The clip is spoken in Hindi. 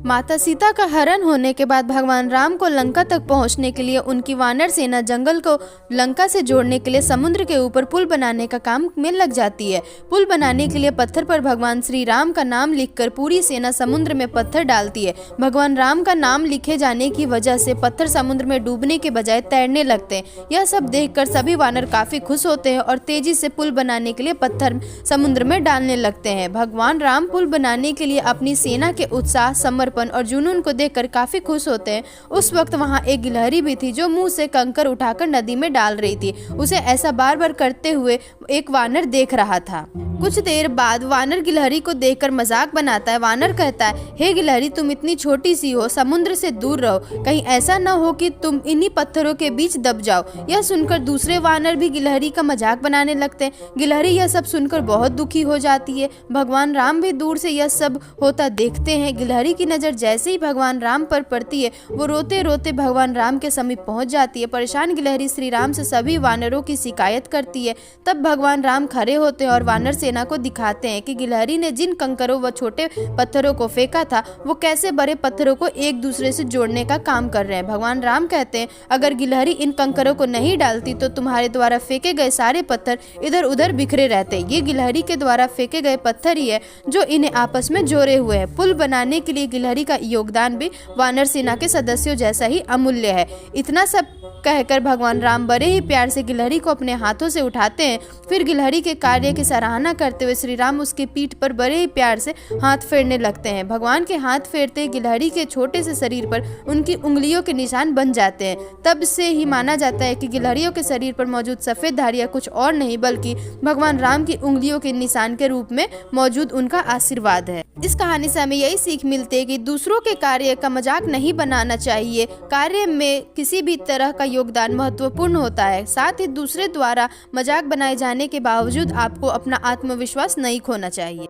माता सीता का हरण होने के बाद भगवान राम को लंका तक पहुंचने के लिए उनकी वानर सेना जंगल को लंका से जोड़ने के लिए समुद्र के ऊपर पुल बनाने का काम में लग जाती है। पुल बनाने के लिए पत्थर पर भगवान श्री राम का नाम लिखकर पूरी सेना समुद्र में पत्थर डालती है। भगवान राम का नाम लिखे जाने की वजह से पत्थर समुद्र में डूबने के बजाय तैरने लगते हैं। यह सब देखकर सभी वानर काफी खुश होते हैं और तेजी से पुल बनाने के लिए पत्थर समुद्र में डालने लगते हैं। भगवान राम पुल बनाने के लिए अपनी सेना के उत्साह, समर्पण और जुनून को देखकर काफी खुश होते हैं। उस वक्त वहाँ एक गिलहरी भी थी जो मुंह से कंकर उठाकर नदी में डाल रही थी। उसे ऐसा बार बार करते हुए एक वानर देख रहा था। कुछ देर बाद वानर गिलहरी को देखकर मजाक बनाता है। वानर कहता है, हे गिलहरी, तुम इतनी छोटी सी हो, समुद्र से दूर रहो, कहीं ऐसा न हो कि तुम इन्हीं पत्थरों के बीच दब जाओ। यह सुनकर दूसरे वानर भी गिलहरी का मजाक बनाने लगते हैं। गिलहरी यह सब सुनकर बहुत दुखी हो जाती है। भगवान राम भी दूर से यह सब होता देखते हैं। गिलहरी की नजर जैसे ही भगवान राम पर पड़ती है, वो रोते रोते भगवान राम के समीप पहुंच जाती है। परेशान गिलहरी श्री राम से सभी वानरों की शिकायत करती है। तब भगवान राम खड़े होते हैं और वानर सेना को दिखाते हैं कि गिलहरी ने जिन कंकरों व छोटे पत्थरों को फेंका था, वो कैसे बड़े पत्थरों को एक दूसरे से जोड़ने का काम कर रहे हैं। भगवान राम कहते हैं, अगर गिलहरी इन कंकरों को नहीं डालती तो तुम्हारे द्वारा फेंके गए सारे पत्थर इधर उधर बिखरे रहते। ये गिलहरी के द्वारा फेंके गए पत्थर ही है जो इन्हें आपस में जोड़े हुए हैं। पुल बनाने के लिए गिलहरी का योगदान भी वानर सेना के सदस्यों जैसा ही अमूल्य है। इतना सब कहकर भगवान राम बड़े ही प्यार से गिलहरी को अपने हाथों से उठाते हैं। फिर गिलहरी के कार्य की सराहना करते हुए श्री राम उसके पीठ पर बड़े ही प्यार से हाथ फेरने लगते हैं। भगवान के हाथ फेरते गिलहरी के छोटे से शरीर पर उनकी उंगलियों के निशान बन जाते हैं। तब से ही माना जाता है कि गिलहरियों के शरीर पर मौजूद सफेद धारियां कुछ और नहीं बल्कि भगवान राम की उंगलियों के निशान के रूप में मौजूद उनका आशीर्वाद है। इस कहानी से हमें यही सीख मिलती है कि दूसरों के कार्य का मजाक नहीं बनाना चाहिए। कार्य में किसी भी तरह का योगदान महत्वपूर्ण होता है। साथ ही दूसरे द्वारा मजाक बनाए जाने के बावजूद आपको अपना आत्मविश्वास नहीं खोना चाहिए।